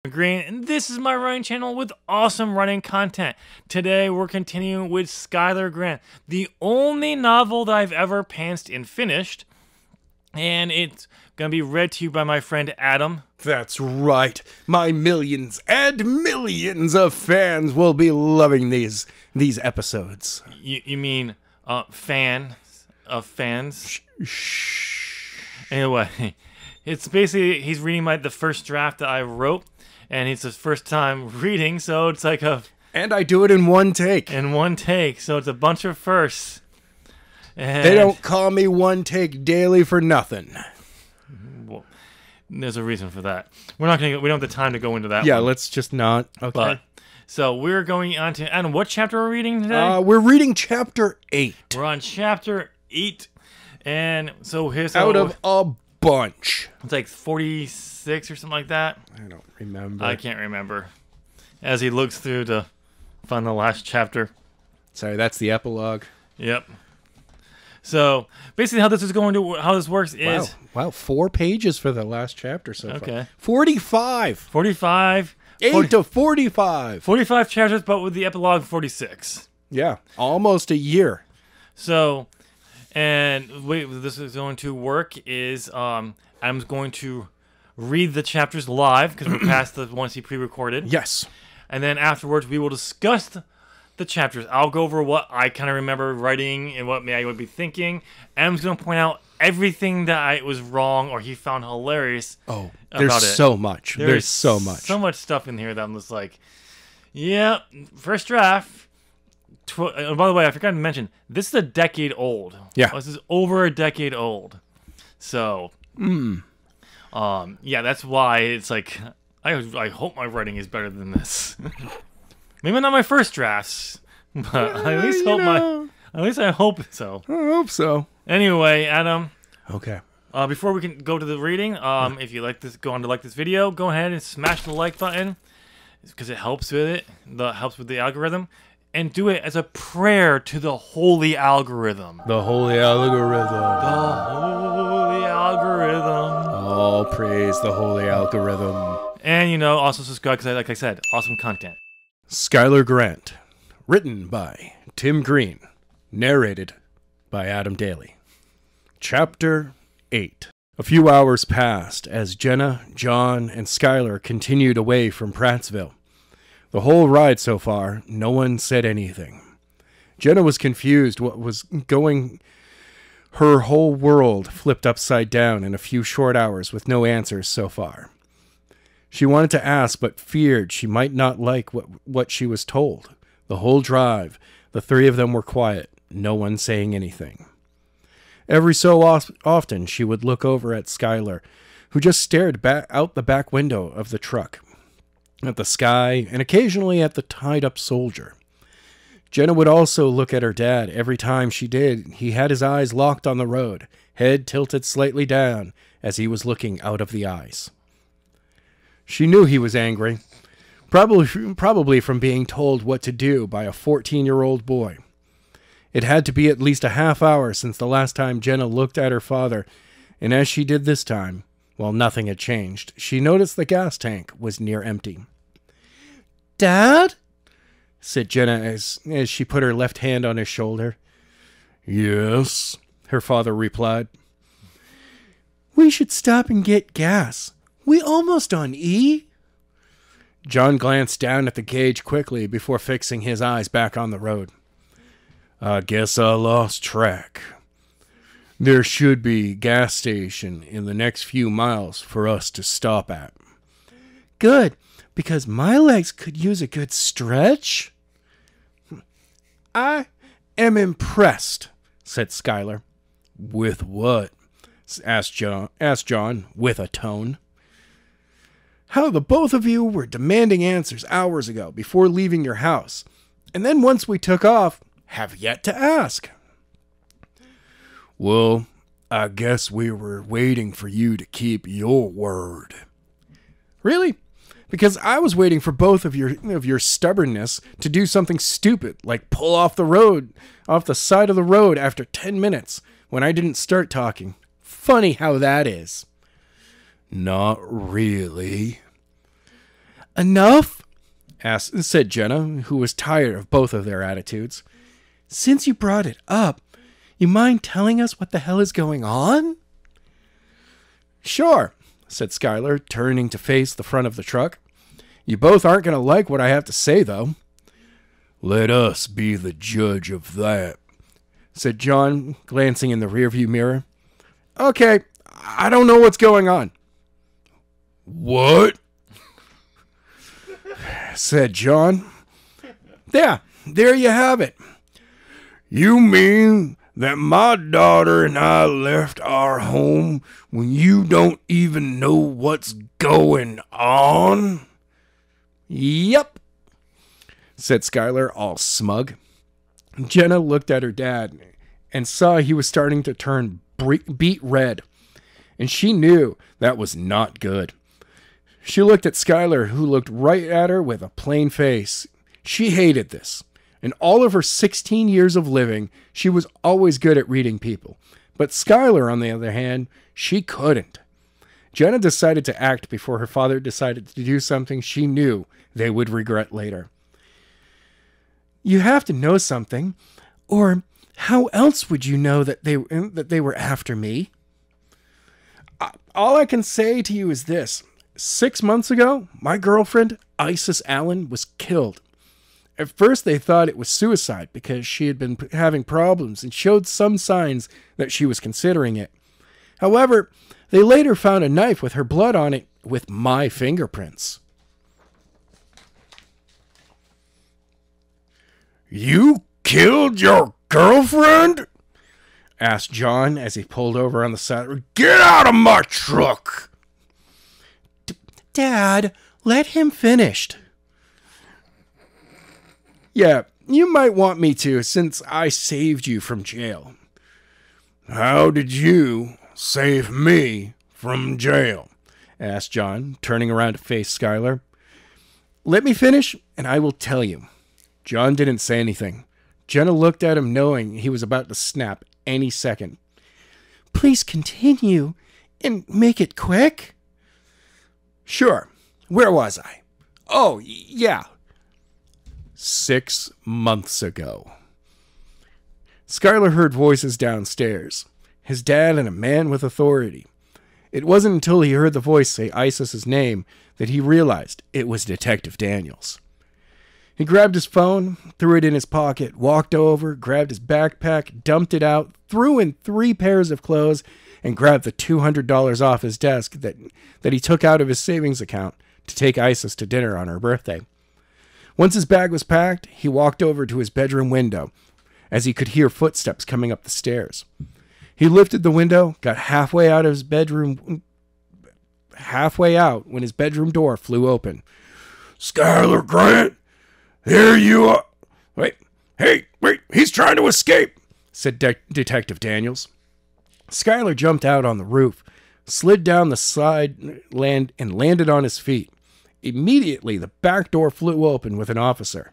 Grant, and this is my writing channel with awesome writing content. Today we're continuing with Skyler Grant, the only novel that I've ever pantsed and finished, and it's gonna be read to you by my friend Adam. That's right. My millions and millions of fans will be loving these episodes. You mean fan of fans? Shh. Anyway, it's basically he's reading the first draft that I wrote. And it's his first time reading, so it's like And I do it in one take. So it's a bunch of firsts. And they don't call me One Take Daily for nothing. Well, there's a reason for that. We don't have the time to go into that. Yeah, one. let's just not. Okay. But, so we're going on to Adam. What chapter are we reading today? We're reading chapter 8. We're on chapter 8, and so here's out of a bunch. It's like 46 or something like that. I don't remember. I can't remember. As he looks through to find the last chapter. Sorry, that's the epilogue. Yep. So basically, how this works is wow, 4 pages for the last chapter so far. 45. 45. 8 to 45. 45 chapters, but with the epilogue 46. Yeah, almost a year. So, and the way this is going to work is Adam's going to read the chapters live because we're past the ones he pre-recorded. Yes. And then afterwards, we will discuss the chapters. I'll go over what I kind of remember writing and what I would be thinking. Adam's going to point out everything that was wrong or he found hilarious. Oh, there's so much. There's so much. So much stuff in here that I'm just like, yeah, first draft. By the way, I forgot to mention, this is a decade old. Yeah. This is over a decade old. So, yeah, that's why it's like, I hope my writing is better than this. Maybe not my first drafts, but at least I hope so. I hope so. Anyway, Adam. Okay. Before we can go to the reading, if you like this, go on to like this video, go ahead and smash the like button because it helps with it. Helps with the algorithm. And do it as a prayer to the holy algorithm. The holy algorithm. The holy algorithm. All praise the holy algorithm. And, also subscribe because, like I said, awesome content. Skyler Grant. Written by Tim Green. Narrated by Adam Daley. Chapter 8. A few hours passed as Jenna, John, and Skyler continued away from Prattsville. The whole ride so far, no one said anything. Jenna was confused what was going. Her whole world flipped upside down in a few short hours with no answers so far. She wanted to ask, but feared she might not like what she was told. The whole drive, the three of them were quiet, no one saying anything. Every so often, she would look over at Skyler, who just stared out the back window of the truck, at the sky, and occasionally at the tied-up soldier. Jenna would also look at her dad. Every time she did, he had his eyes locked on the road, head tilted slightly down as he was looking out of the eyes. She knew he was angry, probably from being told what to do by a 14-year-old boy. It had to be at least a half hour since the last time Jenna looked at her father, and as she did this time, while nothing had changed, she noticed the gas tank was near empty. "Dad?" said Jenna as she put her left hand on his shoulder. "Yes," her father replied. "We should stop and get gas. We almost on E?" John glanced down at the gauge quickly before fixing his eyes back on the road. "I guess I lost track. There should be a gas station in the next few miles for us to stop at." "Good, because my legs could use a good stretch." "I am impressed," said Skyler. "With what?" asked John with a tone. "How the both of you were demanding answers hours ago before leaving your house, and then once we took off, have yet to ask." "Well, I guess we were waiting for you to keep your word." "Really? Because I was waiting for both of your stubbornness to do something stupid, like pull off the side of the road after 10 minutes when I didn't start talking. Funny how that is." "Not really." Enough? said Jenna, who was tired of both of their attitudes. Since you brought it up, you mind telling us what the hell is going on? Sure, said Skyler, turning to face the front of the truck. You both aren't going to like what I have to say, though. Let us be the judge of that, said John, glancing in the rearview mirror. Okay, I don't know what's going on. What? Said John. Yeah, there you have it. You mean that my daughter and I left our home when you don't even know what's going on? Yep, said Skyler, all smug. Jenna looked at her dad and saw he was starting to turn beet red, and she knew that was not good. She looked at Skyler, who looked right at her with a plain face. She hated this. In all of her 16 years of living, she was always good at reading people. But Skyler, on the other hand, she couldn't. Jenna decided to act before her father decided to do something she knew they would regret later. You have to know something, or how else would you know that they were after me? All I can say to you is this. 6 months ago, my girlfriend, Isis Allen, was killed. At first, they thought it was suicide because she had been having problems and showed some signs that she was considering it. However, they later found a knife with her blood on it with my fingerprints. You killed your girlfriend? Asked John as he pulled over on the side. Get out of my truck! Dad, let him finish. Yeah, you might want me to, since I saved you from jail. How did you save me from jail? Asked John, turning around to face Skyler. Let me finish, and I will tell you. John didn't say anything. Jenna looked at him, knowing he was about to snap any second. Please continue, and make it quick. Sure. Where was I? Oh, yeah. 6 months ago. Skyler heard voices downstairs. His dad and a man with authority. It wasn't until he heard the voice say Isis's name that he realized it was Detective Daniels. He grabbed his phone, threw it in his pocket, walked over, grabbed his backpack, dumped it out, threw in 3 pairs of clothes, and grabbed the $200 off his desk that he took out of his savings account to take Isis to dinner on her birthday. Once his bag was packed, he walked over to his bedroom window as he could hear footsteps coming up the stairs. He lifted the window, got halfway out when his bedroom door flew open. Skyler Grant, here you are. Wait, he's trying to escape, said Detective Daniels. Skyler jumped out on the roof, slid down the side and landed on his feet. Immediately, the back door flew open with an officer.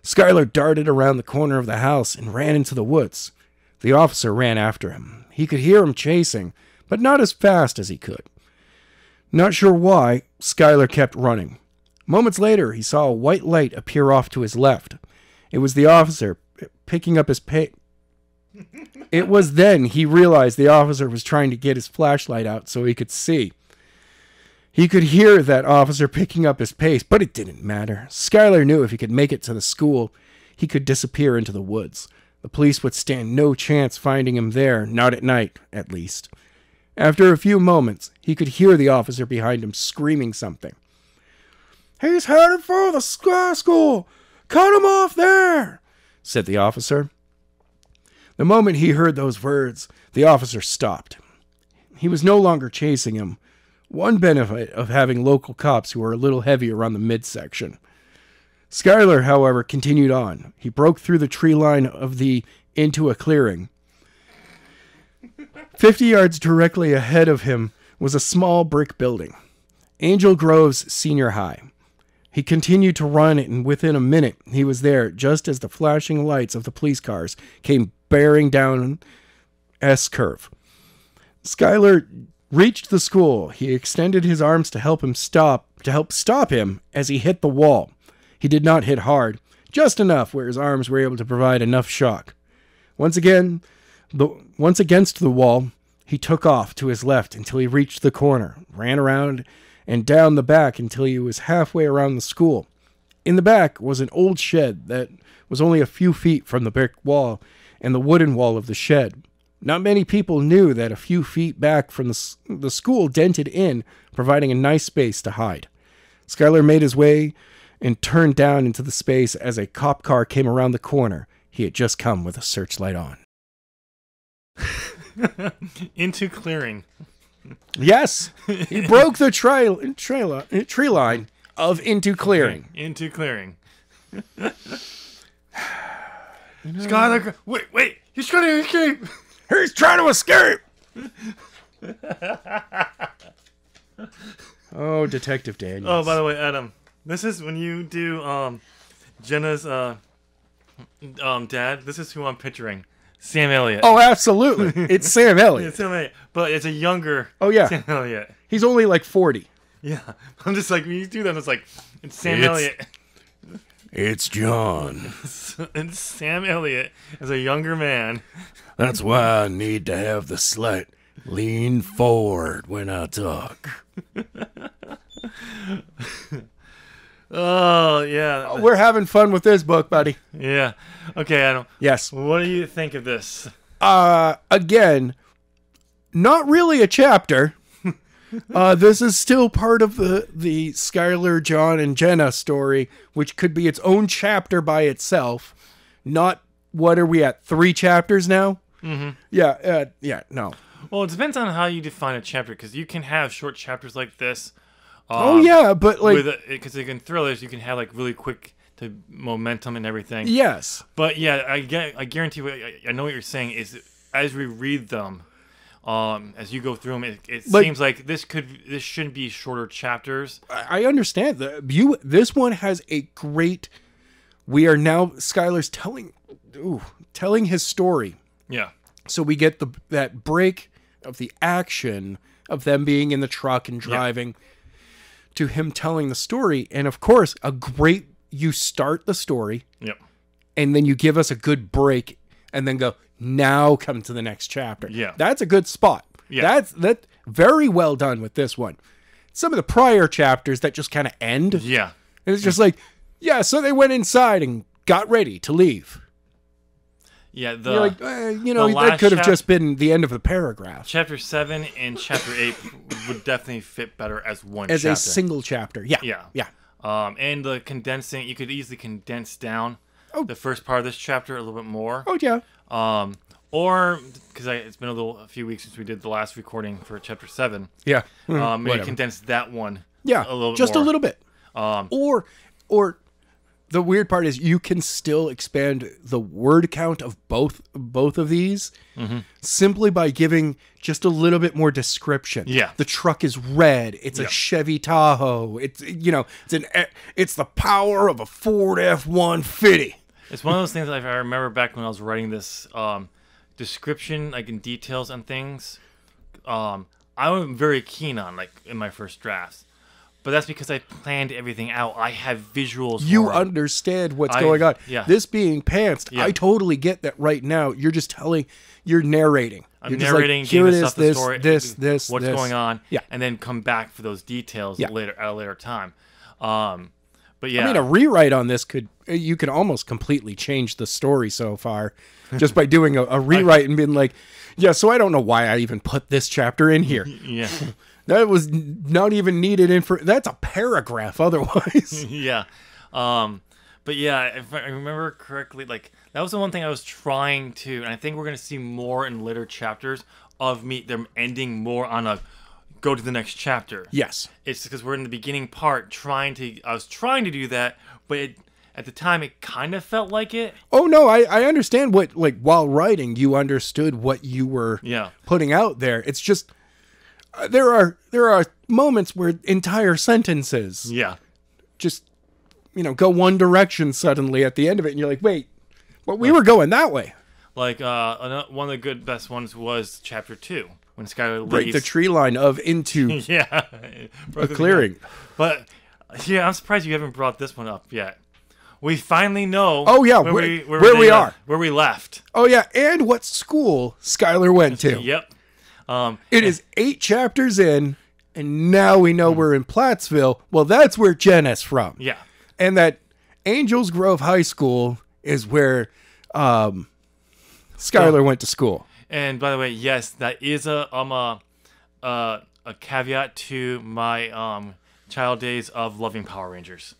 Skyler darted around the corner of the house and ran into the woods. The officer ran after him. He could hear him chasing, but not as fast as he could. Not sure why, Skyler kept running. Moments later, he saw a white light appear off to his left. It was the officer picking up his pace. It was then he realized the officer was trying to get his flashlight out so he could see. He could hear that officer picking up his pace, but it didn't matter. Skyler knew if he could make it to the school, he could disappear into the woods. The police would stand no chance finding him there, not at night, at least. After a few moments, he could hear the officer behind him screaming something. He's headed for the school! Cut him off there! Said the officer. The moment he heard those words, the officer stopped. He was no longer chasing him. One benefit of having local cops who are a little heavier on the midsection. Skyler, however, continued on. He broke through the tree line into a clearing. 50 yards directly ahead of him was a small brick building. Angel Grove's Senior High. He continued to run, and within a minute, he was there, just as the flashing lights of the police cars came bearing down S-curve. Skyler reached the school. He extended his arms to help him stop to help stop him as he hit the wall. He did not hit hard, just enough where his arms were able to provide enough shock. Once against the wall, he took off to his left until he reached the corner, ran around and down the back until he was halfway around the school. In the back was an old shed that was only a few feet from the brick wall and the wooden wall of the shed. Not many people knew that a few feet back from the school dented in, providing a nice space to hide. Skyler made his way and turned down into the space as a cop car came around the corner. He had just come with a searchlight on. Into clearing. Yes, he broke the tree line of into clearing. Into clearing. Skyler, wait, he's trying to escape. He's trying to escape. Oh, Detective Daniels. Oh, by the way, Adam, this is when you do Jenna's dad. This is who I'm picturing. Sam Elliott. Oh, absolutely. It's Sam Elliott. It's Sam Elliott, but it's a younger Sam Elliott. He's only like 40. Yeah. I'm just like, when you do that, it's Sam Elliott. It's John. It's Sam Elliott as a younger man. That's why I need to have the slight lean forward when I talk. Oh, yeah. Oh, we're having fun with this book, buddy. Yeah. Okay, Adam. Yes. What do you think of this? Again, not really a chapter. This is still part of the Skyler, John, and Jenna story, which could be its own chapter by itself. Not, what are we at, 3 chapters now? Mm-hmm. Yeah, no. Well, it depends on how you define a chapter, because you can have short chapters like this. But like, because in thrillers you can have like really quick to momentum and everything. Yes. But yeah, I guarantee you, I know what you're saying is as we read them, as you go through them, it seems like this shouldn't be shorter chapters. I understand that. This one has a great. We are now Skyler's telling his story. Yeah. So we get that break of the action of them being in the truck and driving. Yeah. To him telling the story, and of course, you start the story, yep, and then you give us a good break, and then go, now come to the next chapter. Yeah. That's a good spot. Yeah. That's very well done with this one. Some of the prior chapters that just kind of end. Yeah. And it's just like, yeah, so they went inside and got ready to leave. Yeah, you're like, that could have just been the end of the paragraph. Chapter 7 and Chapter 8 would definitely fit better as one chapter. As a single chapter, yeah. And the condensing, you could easily condense down the first part of this chapter a little bit more. Oh, yeah. Or, because it's been a few weeks since we did the last recording for Chapter 7. Yeah. Maybe condense that one a little bit just more. A little bit. Or the weird part is you can still expand the word count of both of these simply by giving just a little bit more description. Yeah, the truck is red. It's a Chevy Tahoe. It's it's the power of a Ford F-150. It's one of those things that I remember back when I was writing this description, like in details and things. I'm very keen on, like in my first drafts. But that's because I planned everything out. I have visuals. You understand what's going on. Yeah. This being pantsed, I totally get that right now. You're just you're narrating. I'm narrating, like, here it is, the story, this, what's going on, yeah, and then come back for those details at a later time. But yeah, I mean, a rewrite on this you can almost completely change the story so far, just by doing a rewrite and being like, yeah. So I don't know why I even put this chapter in here. Yeah. That was not even needed that's a paragraph otherwise. Yeah. But yeah, if I remember correctly, like that was the one thing I was trying to, and I think we're going to see more in later chapters of them ending more on a go to the next chapter. Yes. It's because we're in the beginning part I was trying to do that, but at the time it kind of felt like it. Oh no, I understand while writing you understood what you were putting out there. It's just there are moments where entire sentences just go one direction suddenly at the end of it, and you're like, wait, but we were going that way. Like one of the best ones was chapter 2, when Skyler leaves. Break the tree line into Yeah. a clearing. But, yeah, I'm surprised you haven't brought this one up yet. We finally know Oh, yeah, where we are. Where we left. Oh, yeah, and what school Skyler went to. Yep. It is 8 chapters in, and now we know we're in Plattsville. Well, that's where Jenna's from. Yeah. And that Angels Grove High School is where Skyler went to school. And by the way, yes, that is a caveat to my child days of loving Power Rangers,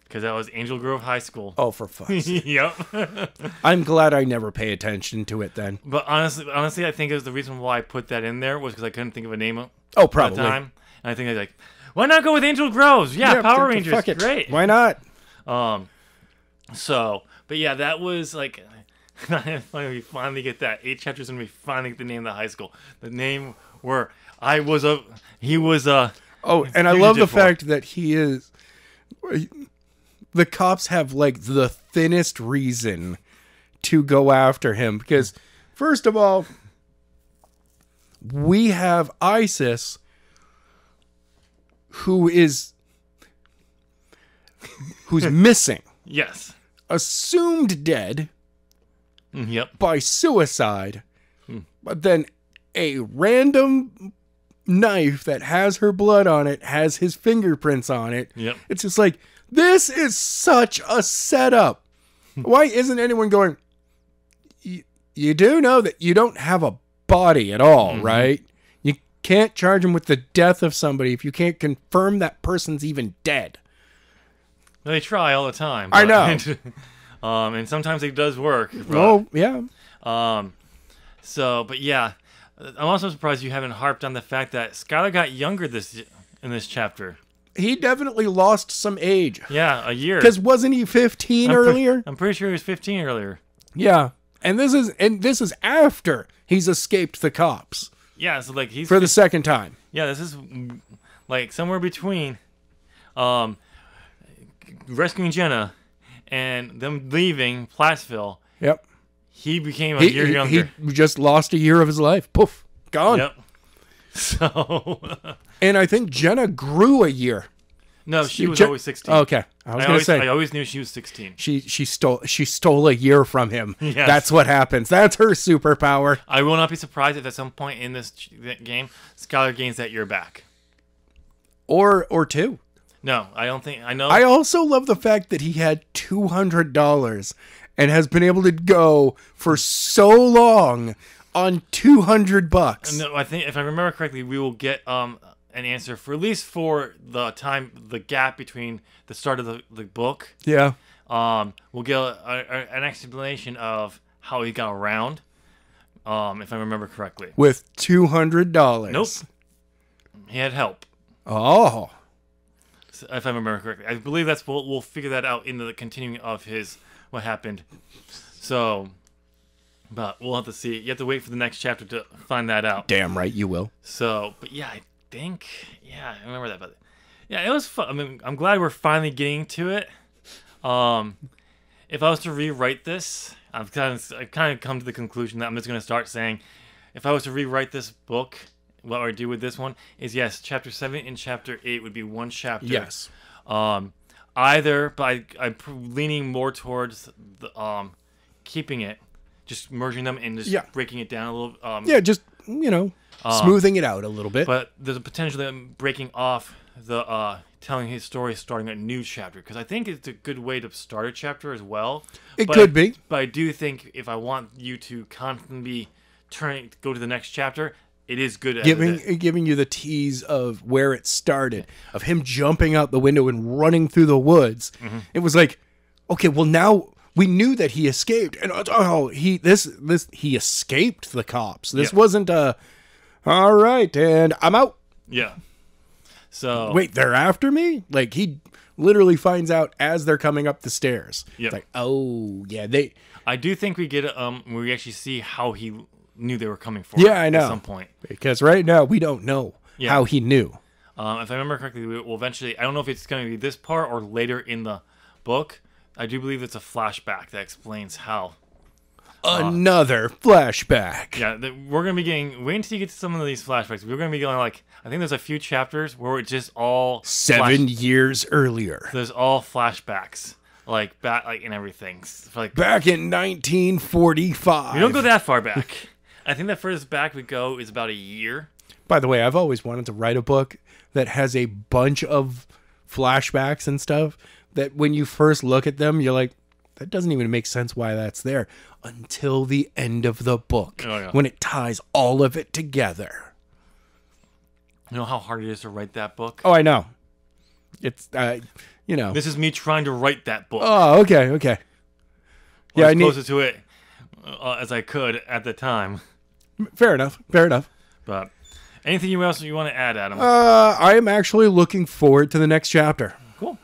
because that was Angel Grove High School. Oh, for fuck's sake. Yep. I'm glad I never pay attention to it then. But honestly, I think it was the reason why I put that in there was because I couldn't think of a name Oh, at probably. the time. And I think I was like, why not go with Angel Groves? Yeah, Power Rangers, fuck it. great. Why not? So, but yeah, that was like, we finally get that 8 chapters, and we finally get the name of the high school. The name where he was a. Oh, and I love the fact that he is. The cops have like the thinnest reason to go after him because, first of all, we have Isis, who's missing. Yes. Assumed dead Yep. by suicide, but then a random knife that has her blood on it has his fingerprints on it. Yep. It's just like, this is such a setup. Why isn't anyone going, you do know that you don't have a body at all, right? You can't charge him with the death of somebody if you can't confirm that person's even dead. They try all the time. I know. And sometimes it does work. But, Oh, yeah. So, but yeah, I'm also surprised you haven't harped on the fact that Skyler got younger in this chapter. He definitely lost some age. Yeah, a year. Because wasn't he 15 earlier? I'm pretty sure he was 15 earlier. Yeah. And this is after he's escaped the cops Yeah, so like he's for the second time. Yeah, this is like somewhere between rescuing Jenna and them leaving Plattsville. Yep. He became a year younger. He just lost a year of his life. Poof. Gone. Yep. So And I think Jenna grew a year. no, she was always 16. Okay. I was going to say. I always knew she was 16. She stole a year from him. Yes. That's what happens. That's her superpower. I will not be surprised if at some point in this game, Skyler gains that year back. Or 2. No, I don't think. I know. I also love the fact that he had $200 and has been able to go for so long on $200. No, I think if I remember correctly, we will get an answer for at least for the gap between the start of the book. Yeah. We'll get an explanation of how he got around. If I remember correctly. With $200. Nope. He had help. Oh. If I remember correctly, I believe we'll figure that out in the continuing of what happened. So, but we'll have to see. You have to wait for the next chapter to find that out. Damn right you will. So, but yeah, I remember that. But yeah, it was fun. I mean, I'm glad we're finally getting to it. If I was to rewrite this, I've kind of come to the conclusion that I'm just going to start saying, if I was to rewrite this book, what I do with this one is, yes, chapter 7 and chapter 8 would be one chapter. Yes. Either, but I'm leaning more towards the keeping it, just merging them and just breaking it down a little. Just smoothing it out a little bit. But there's a potential that I'm breaking off the telling his story, starting a new chapter, because I think it's a good way to start a chapter as well. It could be. But I do think if I want you to constantly go to the next chapter, it is good at giving you the tease of where it started, of him jumping out the window and running through the woods. Mm-hmm. It was like, okay, well now we knew that he escaped, and he escaped the cops. This wasn't all right, and I'm out. Yeah. So wait, they're after me? Like he literally finds out as they're coming up the stairs. Yeah. It's like, oh yeah, I do think we get we actually see how he knew they were coming for I know. At some point. Because right now we don't know how he knew. If I remember correctly, we will eventually, I don't know if it's going to be this part or later in the book, I do believe it's a flashback that explains how. Another flashback. Yeah, we're going to be getting... Wait until you get to some of these flashbacks. We're going to be going like... I think there's a few chapters where it's just all... 7 years earlier. There's all flashbacks. Like, and everything. Like, back in 1945. We don't go that far back. I think the furthest back we go is about a year. By the way, I've always wanted to write a book that has a bunch of flashbacks and stuff that when you first look at them, you're like, that doesn't even make sense why that's there until the end of the book, when it ties all of it together. You know how hard it is to write that book? Oh, I know. It's, you know. This is me trying to write that book. Oh, okay. Yeah, as closer to it as I could at the time. Fair enough. But anything else you want to add, Adam? I am actually looking forward to the next chapter. Cool.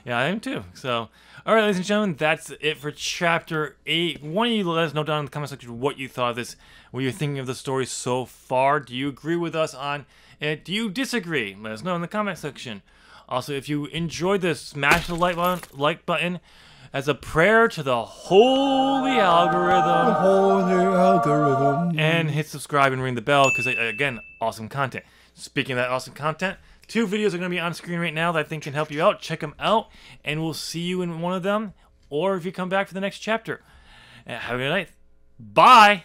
Yeah, I am too. So, all right, ladies and gentlemen, that's it for Chapter 8. Why don't you let us know down in the comment section what you thought of this, what you're thinking of the story so far. Do you agree with us on it? Do you disagree? Let us know in the comment section. Also, if you enjoyed this, smash the like button as a prayer to the holy algorithm. And hit subscribe and ring the bell because, again, awesome content. Speaking of that awesome content, 2 videos are going to be on screen right now that I think can help you out. Check them out, and we'll see you in one of them, or if you come back for the next chapter. Have a good night. Bye!